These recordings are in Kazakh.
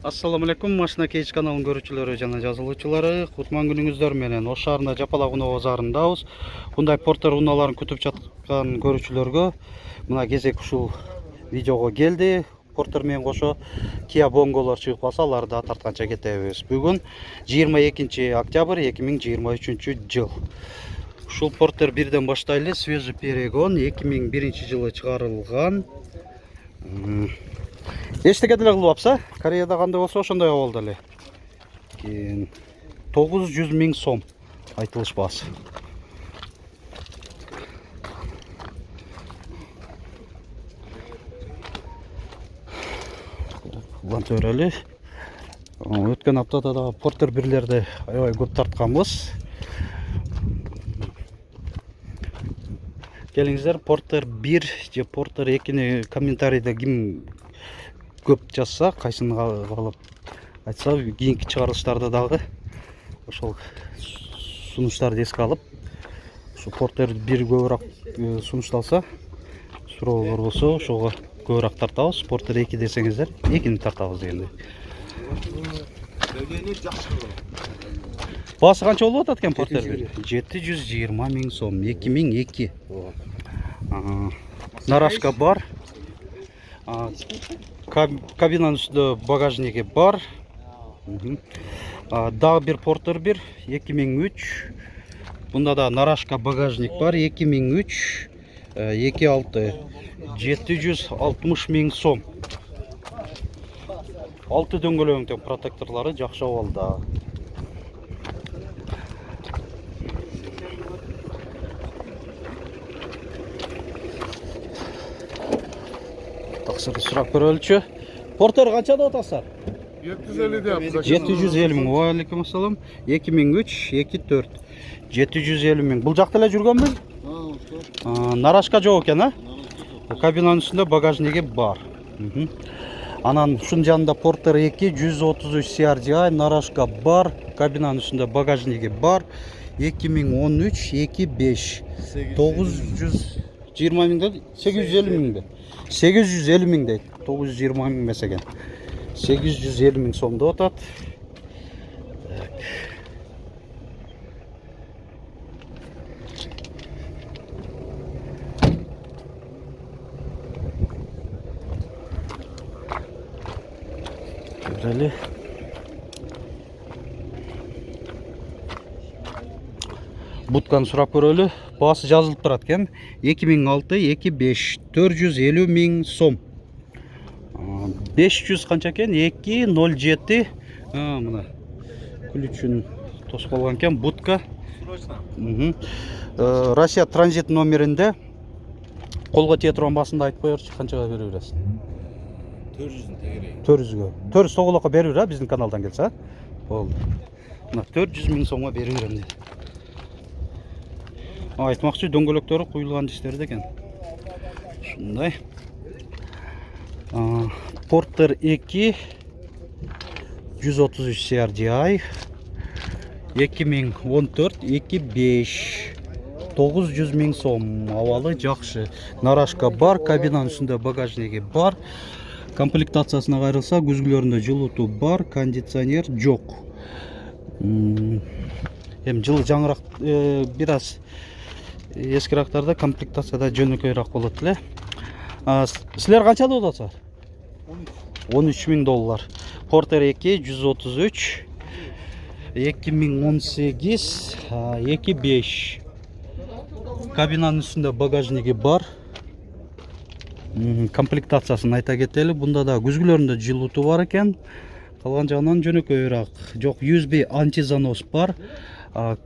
Assalamu alaikum, Машина Кейч каналын көрүүчүлөрү жана жазылуучулары. Кутман күнүңүздөр менен. Ош шаарында Жапалак унаа базарындабыз. Мындай портер унааларын күтүп жаткан көрүүчүлөргө мына кезек ушул видеого келди. Портер менен кошо Kia Bongo'лор чыгып калса, аларды да тартканча кетебиз. Бүгүн 22 октябрь 2023 жыл. Ушул портер бирден баштайлы. Свежий перегон 2001 жылы чыгарылган. Эчтеке деле кылып апса, Кореяда кандай болсо ошондой болду эле. 900 миң сом айтылыш баасы. Улантып берели. Өткөн аптада да портер бирлерди аябай көп тартканбыз. Келиңиздер, портер 1 же портер 2-ни комментарийде ким көп жазса, кайсын калып айтса, кийинки чыгарылыштарда дагы ошол сунуштарды эске алып, ушу портер 1 көбүрөөк сунушталса, суроолор болсо, ошого көбүрөөк тартабыз. Портер 2 десеңиздер, 2-ни тартабыз дегендей. Баасы канча болуп атат экен портер 1? 720 миң сом, 2002. Нарашка бар. Кабинанын үстүндө багажниги бар. Дагы бир портер 1 2003. Бунда да нарашка багажник бар 2003 26 760 миң сом. 6 дөңгөлөктөн протекторлору жакшы абалда. Таксырды сурап көрөлүчү. Портер канча деп атасыздар? 750 деп. 750 миң. Ва алейкум ассалам. 2003 24 750 миң. Бул жакта эле жүргөнбү? Нарашка жок экен, а? Кабинанын үстүндө багажниги бар. Анан ушунун жанында портер 2 133 CRDI нарашка бар, кабинанын үстүндө багажниги бар. 2013 25 920 миң деп 850 миң деп. 850 миң дейт. 920 миң эмес экен. 850 миң сом деп атат. Көрөлү. Бутканы сурап көрөлү. Баасы жазылып турат экен. 2006 25 450 миң сом. 500 канча экен? 207. Мына ключүн тосуп алган экен. Будка. Россия транзит номеринде колго тие турган баасында айтып коерчу, канчага бере бересиң? 400'ün тегерейин. 400гө. 400 соголокко берип бер, биздин каналдан келсе. Болду. Мына 400 миң сомго берип берем дейт. Айтмакчы, дөңгөлөктөрү куюлган диштерде экен. Ушундай. Портер 2 133 CRDI 2014 25 900 миң сом. Абалы жакшы. Нарашка бар, кабинанын үстүндө багажниги бар. Комплектациясына кайрылса, күзгүлөрүндө жылытуу бар, кондиционер жок. Эми жылы жаңыраак бир аз эскирактарда комплектацияда жөнөкөйрөөк болот эле. Силер канча деп атасыздар? 13 миң доллар. Портер 2 133 2018 25. Кабинанын үстүндө багажниги бар. Комплектациясын айта кетели. Бунда да күзгүлөрүндө жылытуу бар экен. Калган жагынан жөнөкөйрөөк. Жок, USB антизанос бар.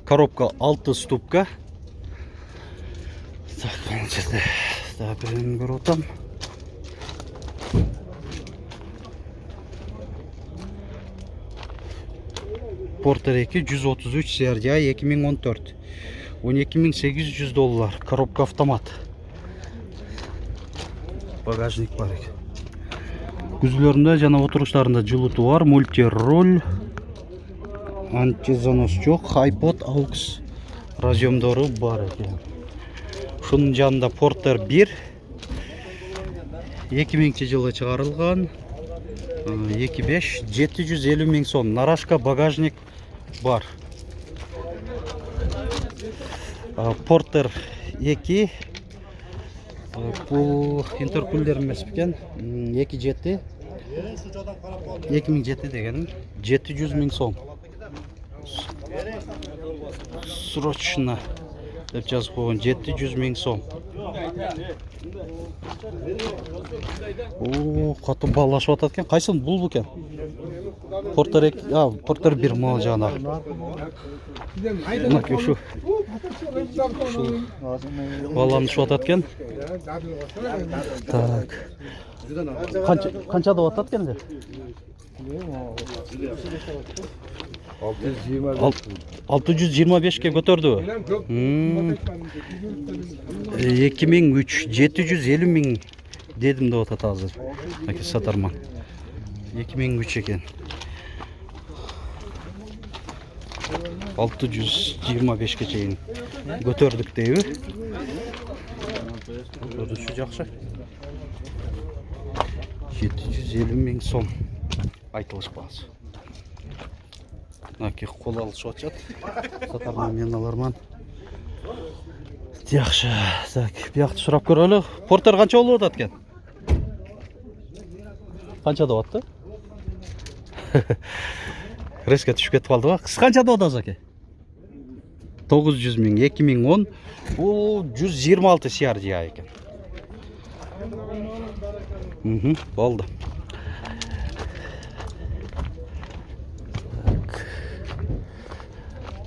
Коробка 6 ступка. Так, бул жерде да биrini көрүп атам. Портер 2 133 CRDI 2014 12800 доллар. Коробка автомат. Багажник бар экен. Күзгүлөрүндө жана отуруштарында жылытуу бар, мультируль, антизанос жок, iPod AUX разъемдору бар экен. Ушунун жанында портер 1 2000 жылы чыгарылган. 25 750 ming so'm. Narashka bagajnik бар. Porter 2. Bu intercooler emas ekan. 27 2007 deganim 700 ming so'm. Срочно deb yozib qo'ygan 700 ming so'm. Qattiq ballashib atgan. Qaysi bul ekan? Porter 2, Porter 1 mal жаңағы. Мына şu баланышып атқан. Так. Qanchada o'tadi endi? 625 ga ko'tardi u. 2003 750 ming dedim de o'tadi hozir. Aka satarman. 2003 ekan. 625 ga cheyin ko'tardik deydi. Ko'rishi yaxshi. 750 ming so'm aytilish bahsi. Naki qo'l alishib o'tadi. Satarman men alarman. Yaxshi. Tak, bu yoqda so'rab ko'raylik. Porter qancha bo'lib o'tadi ekan? Qanchada o'tdi? Reska tushib ketib qoldi-ku. Siz qanchada o'tasiz aka? 900 ming 2010 bu 126 CRG ekan. Bo'ldi.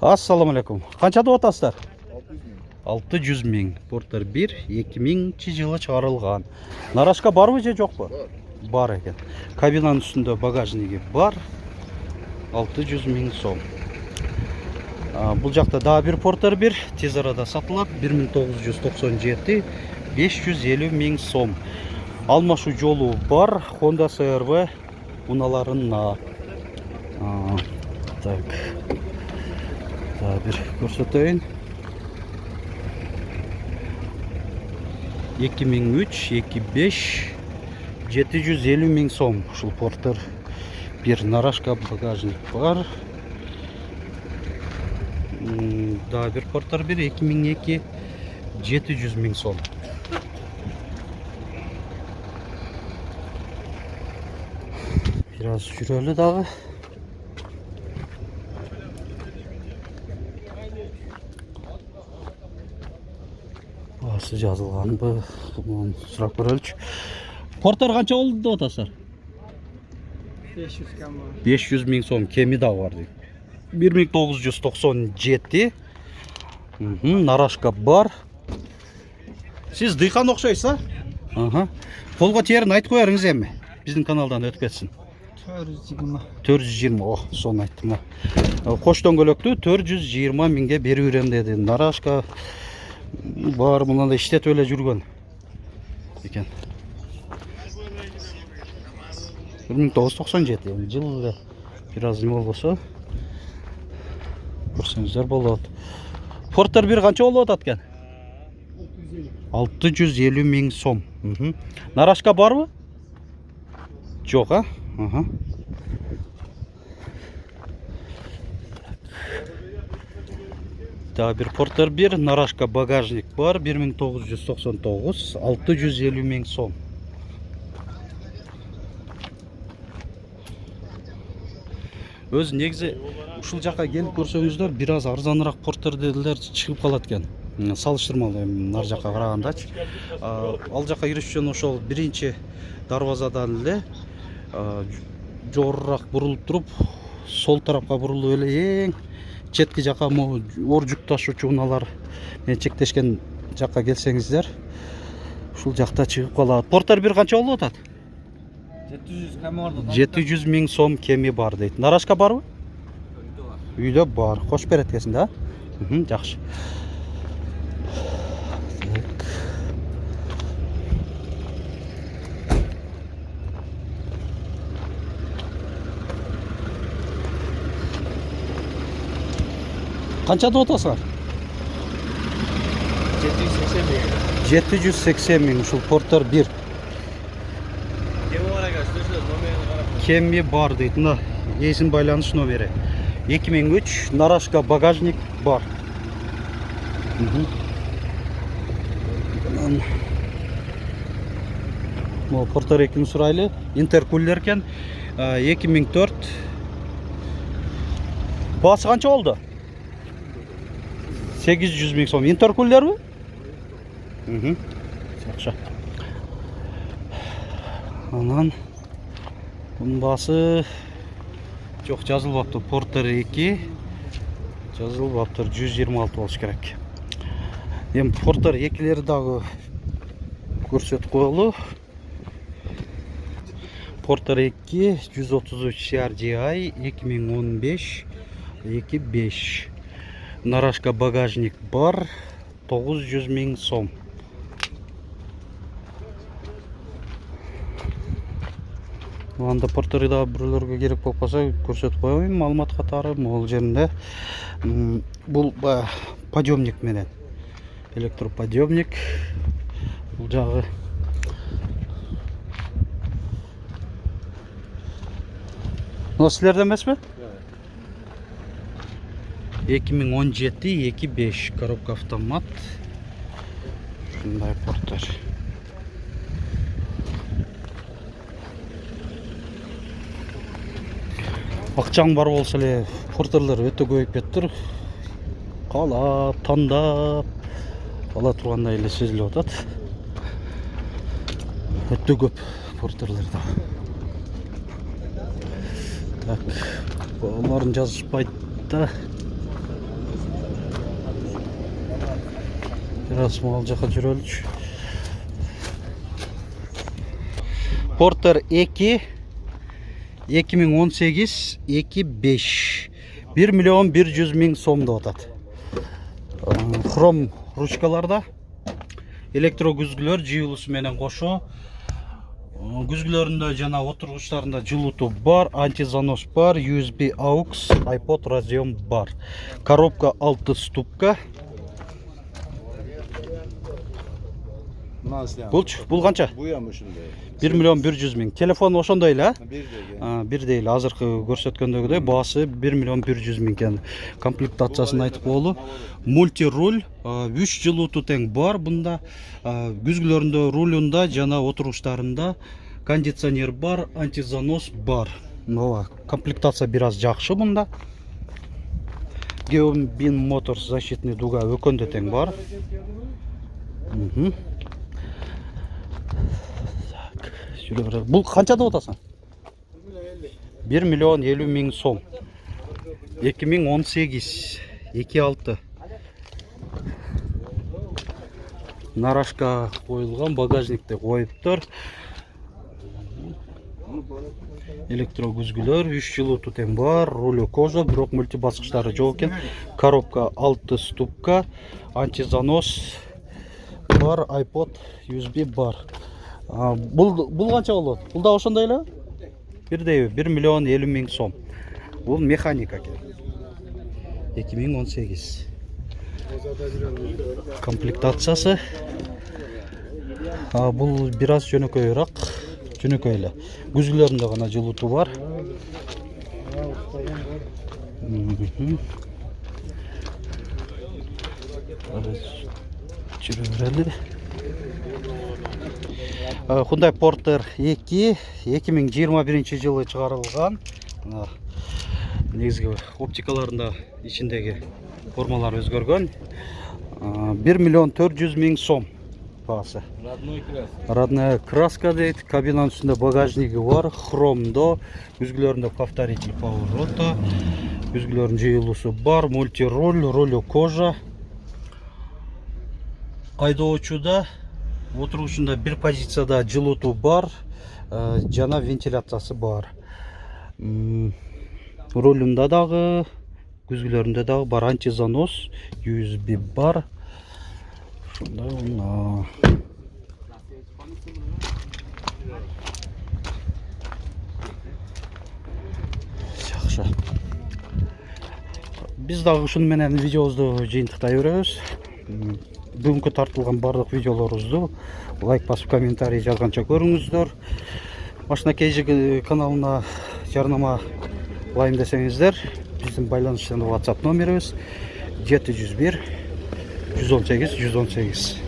Assalomu alaykum. Qanchada o'tasizlar? 600 ming. Porter 1 2000-yili chiqarilgan. Narashka barmi je yo'qmi? Бар ekan. Kabinaning ustida bagajnigi бар. 600 ming so'm. Bu жақта daha bir Porter 1 tez arada satılıb 1997 550 ming so'm. Almashu yolu бар. Honda CR-V unalarına. Tak. Daha bir ko'rsatayın. 2003 2005 750 ming so'm. Şu Porter bir Narashka bagajnik var. Daha bir Porter 1 2002 700 ming so'm. Biraz süreli dağı. Bası yazılgan bu. Bunu sıraq ko'raylik. Porter qancha oldu o'tasizlar? 500 kam var. 500 ming so'm kemi da var deydi. 1997. Narashka бар. Siz dıyqan o'xshaysiz, ha? Qo'lga terini aytib qo'yaringiz endi. Bizning kanaldan o'tib ketsin. 420. 420. Oh, son aytdim ha. Qo'shdan gölöktü 420 mingga berib yurem dedi. Narashka бар, bundan da işlet öyle жүрген ekan. 1997 yılı biraz nima bo'lsa ko'rsangizlar bo'ladi. Porter 1 qancha bo'lib o'tadi ekan? 650 ming so'm. Narashka bormi? Yo'q, ha? Daha bir Porter 1 Narashka bagajnik var 1999 650 ming so'm. Öz негізі ушул жаққа келіп көрсеңіздер, biraz арзанырақ Porter dediler шығып қалады екен. Салыштырмалы нар жаққа қарағандачы. Ал жаққа кіріш үшін ошол биринчи дарвазадан эле жогорураак бурулуп туруп, сол тарапка бурулуп эле эң четки жаққа ор жүк ташуучу унаалар менен чектешкен жаққа келсеңиздер, ушул жақта чыгып калат. Porter 1 канча болуп атат? 700 kam var. 700 ming so'm kemi бар дейт. Narashka барбы? Үйдө бар. Кош берет экенсиң да? Жакшы. Qanchada o'tasizlar? 780 ming. 780 ming ушул Porter 1. кемми бар дейді. Мына есім байланыш номері 2003 нарашка багажник бар. Портер 2 сұрайлы интеркулер екен 2004 басы қанша oldu? 800 000 сом. Интеркулер mi? Жақсы. Анан бұның басы жоқ, жазылып апты. Портер 2 жазылып апты. 126 болуш керек. Эми Портер 2-лери дагы көрсөтүп коелу. Портер 2 133 CRGI 2015 2.5. Нарашка багажник бар 900 000 сом. Анда Портерде біреулерге керек болып қалса көрсетіп қояйын. Маалымат қатары мол жерінде. Бұл подъемник менен. Электроподъемник. Бұл жағы Nossilerde емес mi? 2017 2.5 коробка автомат. Şunday Porter. Акчаң бар болса эле Портерлер өтө көбөйүп кетти. Калап, тандап ала тургандай эле сезилип атат. Өтө көп Портерлерде. Так, оларын жазышпайт да. Biraz mal жака жүрөлүчү. Porter 2 2018 2.5 1 milyon 100 000 сом деп атат. Хром ручкаларда электро күзгүлөр жыйылуусу менен кошо. Күзгүлөрүндө жана отургучтарында жылытуу бар, антизанос бар, USB AUX, iPod разъем бар. Коробка 6 ступка. Бул канча? Буям ушундай. 1 milyon 100 000. Телефон ошондой эле? Бирдей. Бир азыркы көрсөткөндөгүдөй баасы 1 milyon 100 000 экен. Комплектациясын айтып коелу. Мультируль 3 жылууту тең бар. Бунда күзгүлөрүндө, рулунда жана отургучтарында кондиционер бар, антизанос бар. Комплектация бир аз жакшы бунда. Geobin Motors защитный дуга өкөндө тең бар. Бұл қанша деп отасың? 1 milyon 50 000 сом. 2018 2.6. Нарашка қойылған, багажникте қойыптыр. Электро күзгүлөр 3 жылытуу тең бар, рулю кожа, бирок мультибаскычтары жок экен. Коробка 6 ступка, антизанос бар, iPod, USB бар. Бұл қанша болот? Бұл да ошондой эле? Бирдей 1 milyon 50 000 сом. Бұл механика экен. 2018. Комплектациясы. Бұл бир аз жөнөкөйрөөк, жөнөкөй эле. Күзгүлөрүндө гана жылытуу бар. Hyundai Porter 2 2021 жылы чыгарылган. Негизги оптикаларында ичиндеги формалар өзгөргөн. 1 milyon 400 000 сом баасы. Родная краска дейт. Кабинанын үстүндө багажниги бар, хромдо, күзгүлөрүндө повторитель поворота, күзгүлөрүнүн жыйылуусу бар, мультируль, рулю кожа. Айдоочуда отурушунда бир позицияда жылытуу бар, жана вентиляциясы бар. Рулунда дагы, күзгүлөрүндө дагы бар, антизанос, USB бар. Ушундай жакшы. Биз дагы ушуну менен видеобузду жыйынтыктай беребиз. Бүгүнкү тартылган бардык видеолорубузду лайк басып, комментарий жазганча көрүңүздөр. Машина KG каналына жарнама алайын десеңіздер, біздің байланыш WhatsApp номерimiz 701 118 118.